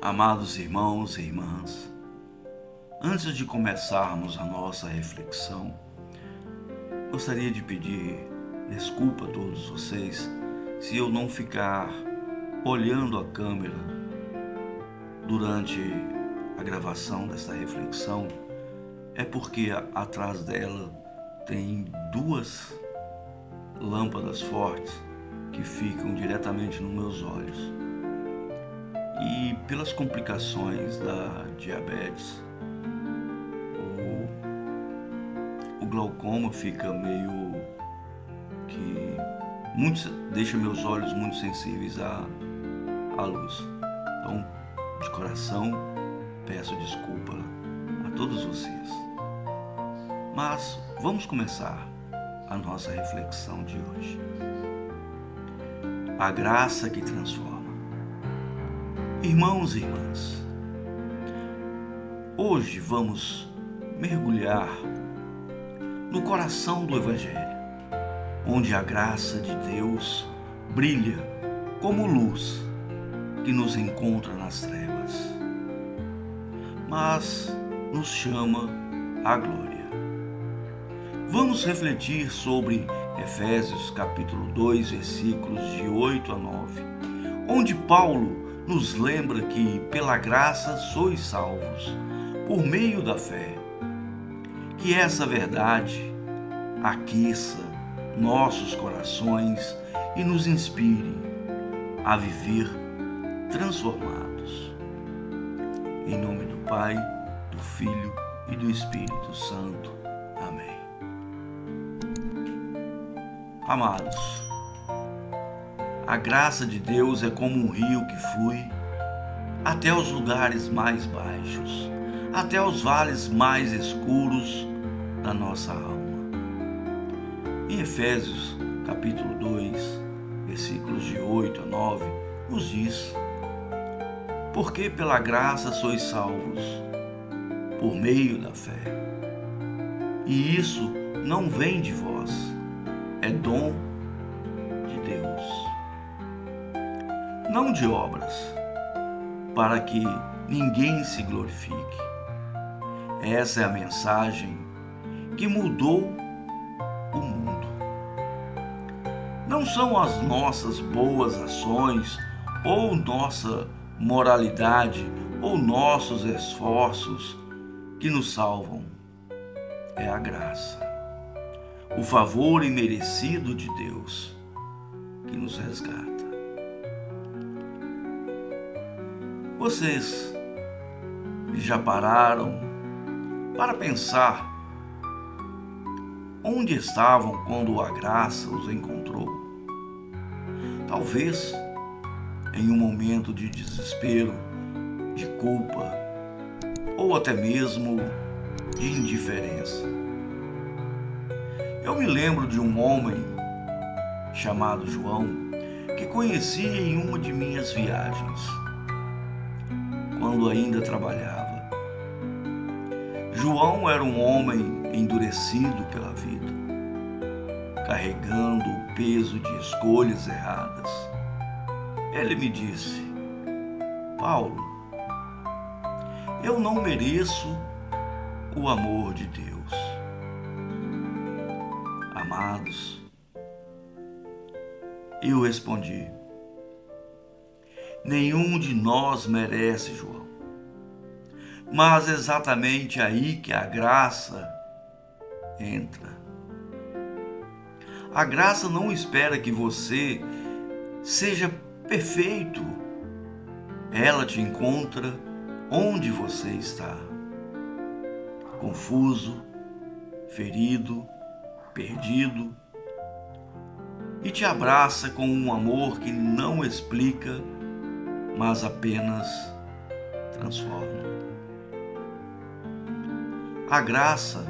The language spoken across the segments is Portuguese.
Amados irmãos e irmãs, antes de começarmos a nossa reflexão, gostaria de pedir desculpa a todos vocês se eu não ficar olhando a câmera durante a gravação desta reflexão. É porque atrás dela tem duas lâmpadas fortes que ficam diretamente nos meus olhos. E pelas complicações da diabetes, o glaucoma fica meio que deixa meus olhos muito sensíveis à luz. Então, de coração, peço desculpa a todos vocês. Mas vamos começar a nossa reflexão de hoje. A graça que transforma. Irmãos e irmãs, hoje vamos mergulhar no coração do Evangelho, onde a graça de Deus brilha como luz que nos encontra nas trevas, mas nos chama à glória. Vamos refletir sobre Efésios capítulo 2, versículos de 8 a 9, onde Paulo nos lembra que pela graça sois salvos, por meio da fé. Que essa verdade aqueça nossos corações e nos inspire a viver transformados. Em nome do Pai, do Filho e do Espírito Santo. Amém. Amados, a graça de Deus é como um rio que flui até os lugares mais baixos, até os vales mais escuros da nossa alma. Em Efésios, capítulo 2, versículos de 8 a 9, nos diz: porque pela graça sois salvos, por meio da fé. E isso não vem de vós, é dom de Deus. Não de obras, para que ninguém se glorifique. Essa é a mensagem que mudou o mundo. Não são as nossas boas ações, ou nossa moralidade, ou nossos esforços que nos salvam. É a graça, o favor imerecido de Deus que nos resgata. Vocês já pararam para pensar onde estavam quando a graça os encontrou? Talvez em um momento de desespero, de culpa ou até mesmo de indiferença. Eu me lembro de um homem chamado João que conheci em uma de minhas viagens, quando ainda trabalhava. João era um homem endurecido pela vida, carregando o peso de escolhas erradas. Ele me disse: Paulo, eu não mereço o amor de Deus. Amados, eu respondi: nenhum de nós merece, João. Mas é exatamente aí que a graça entra. A graça não espera que você seja perfeito. Ela te encontra onde você está, confuso, ferido, perdido, e te abraça com um amor que não explica, mas apenas transforma. A graça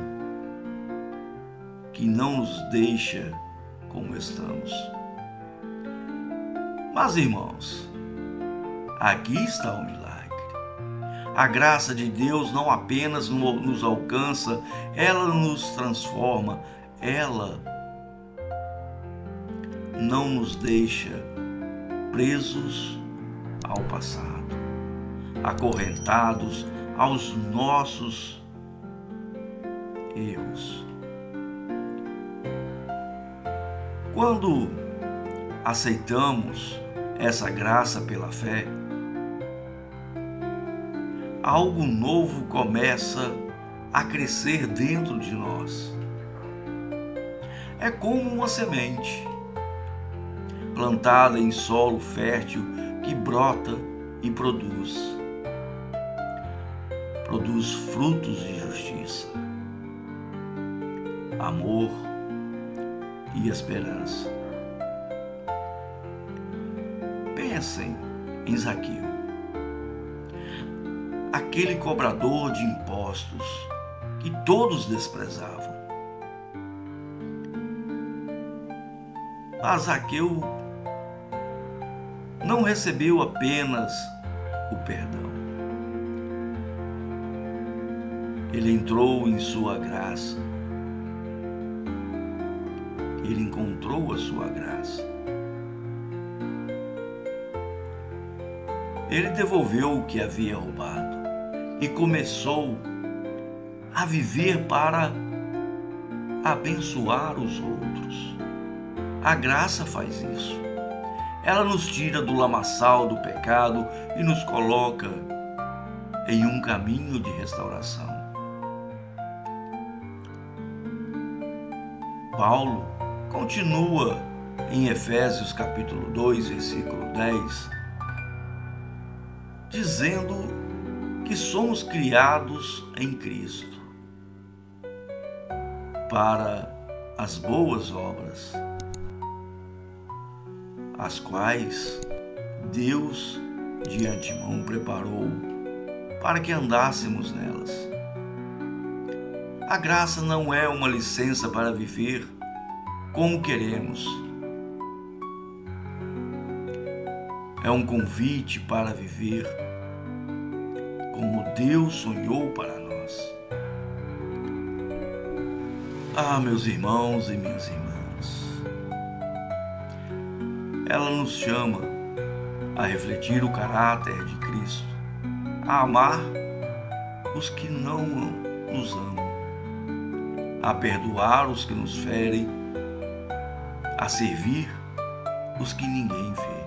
que não nos deixa como estamos. Mas, irmãos, aqui está o milagre. A graça de Deus não apenas nos alcança, ela nos transforma, ela não nos deixa presos ao passado. acorrentados aos nossos erros. Quando aceitamos essa graça pela fé, algo novo começa a crescer dentro de nós. É como uma semente plantada em solo fértil que brota e produz frutos de justiça, amor e esperança. Pensem em Zaqueu, aquele cobrador de impostos que todos desprezavam. Mas Zaqueu não recebeu apenas o perdão. Ele entrou em sua graça. Ele encontrou a sua graça. Ele devolveu o que havia roubado e começou a viver para abençoar os outros. A graça faz isso. Ela nos tira do lamaçal do pecado e nos coloca em um caminho de restauração. Paulo continua em Efésios capítulo 2, versículo 10, dizendo que somos criados em Cristo para as boas obras, as quais Deus de antemão preparou para que andássemos nelas. A graça não é uma licença para viver como queremos. É um convite para viver como Deus sonhou para nós. Ah, meus irmãos e minhas irmãs, ela nos chama a refletir o caráter de Cristo, a amar os que não nos amam, a perdoar os que nos ferem, a servir os que ninguém vê.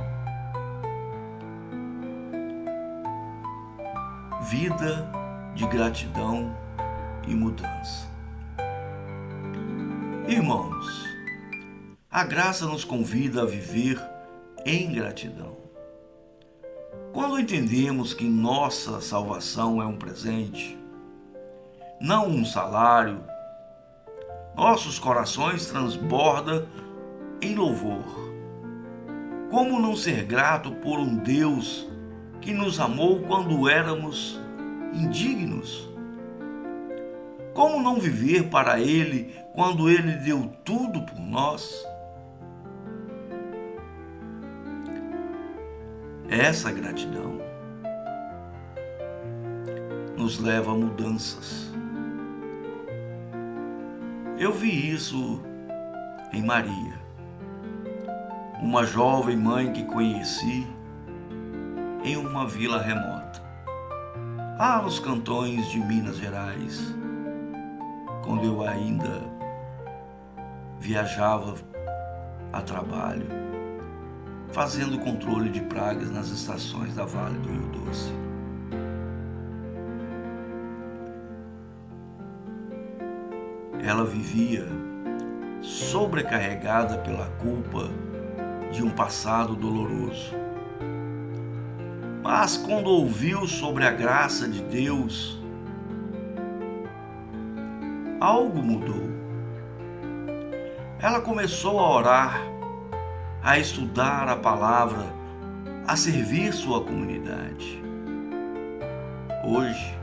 Vida de gratidão e mudança. Irmãos, a graça nos convida a viver em gratidão. Quando entendemos que nossa salvação é um presente, não um salário, nossos corações transbordam em louvor. Como não ser grato por um Deus que nos amou quando éramos indignos? Como não viver para Ele quando Ele deu tudo por nós? Essa gratidão nos leva a mudanças. Eu vi isso em Maria, uma jovem mãe que conheci em uma vila remota, lá nos cantões de Minas Gerais, quando eu ainda viajava a trabalho, fazendo controle de pragas nas estações da Vale do Rio Doce. Ela vivia sobrecarregada pela culpa de um passado doloroso. Mas quando ouviu sobre a graça de Deus, algo mudou. Ela começou a orar, a estudar a palavra, a servir sua comunidade. Hoje,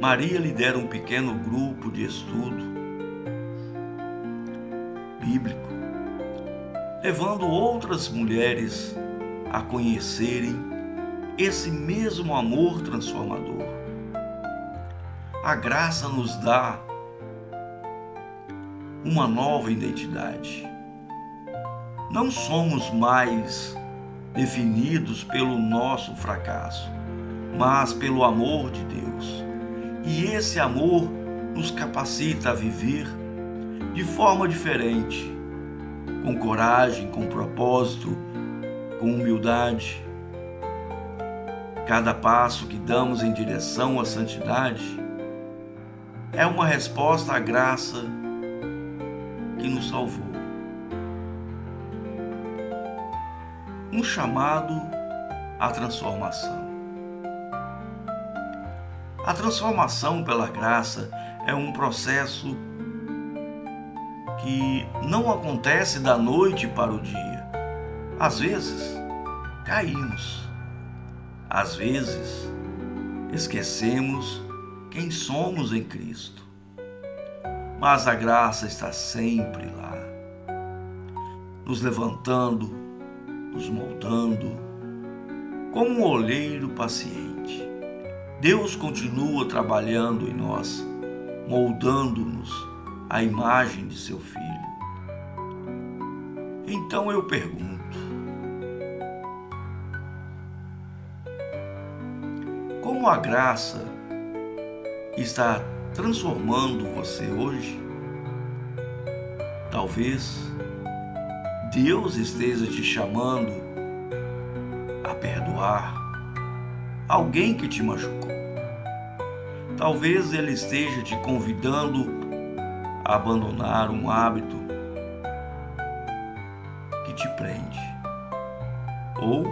Maria lidera um pequeno grupo de estudo bíblico, levando outras mulheres a conhecerem esse mesmo amor transformador. A graça nos dá uma nova identidade. Não somos mais definidos pelo nosso fracasso, mas pelo amor de Deus. E esse amor nos capacita a viver de forma diferente, com coragem, com propósito, com humildade. Cada passo que damos em direção à santidade é uma resposta à graça que nos salvou. Um chamado à transformação. A transformação pela graça é um processo que não acontece da noite para o dia. Às vezes, caímos. Às vezes, esquecemos quem somos em Cristo. Mas a graça está sempre lá, nos levantando, nos moldando, como um olheiro paciente. Deus continua trabalhando em nós, moldando-nos à imagem de seu Filho. Então eu pergunto: como a graça está transformando você hoje? Talvez Deus esteja te chamando a perdoar alguém que te machucou. Talvez Ele esteja te convidando a abandonar um hábito que te prende. Ou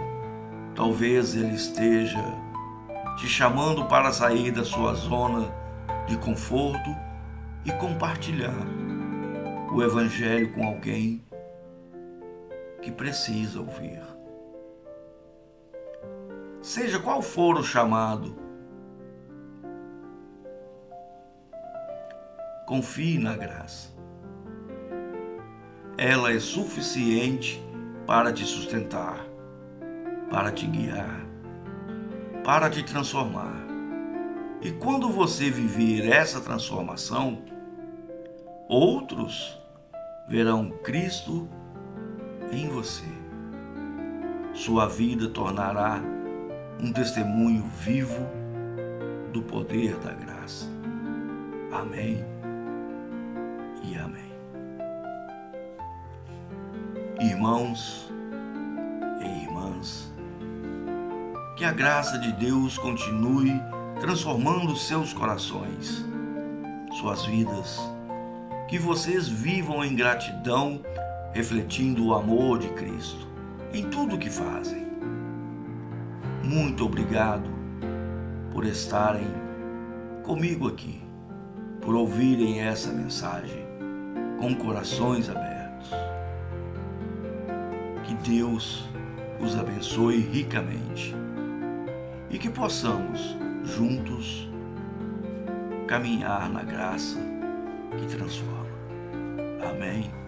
talvez Ele esteja te chamando para sair da sua zona de conforto e compartilhar o Evangelho com alguém que precisa ouvir. Seja qual for o chamado, confie na graça. Ela é suficiente para te sustentar, para te guiar, para te transformar. E quando você viver essa transformação, outros verão Cristo em você. Sua vida tornará um testemunho vivo do poder da graça. Amém e amém. Irmãos e irmãs, que a graça de Deus continue transformando seus corações, suas vidas, que vocês vivam em gratidão, refletindo o amor de Cristo em tudo o que fazem. Muito obrigado por estarem comigo aqui, por ouvirem essa mensagem com corações abertos. Que Deus os abençoe ricamente e que possamos juntos caminhar na graça que transforma. Amém.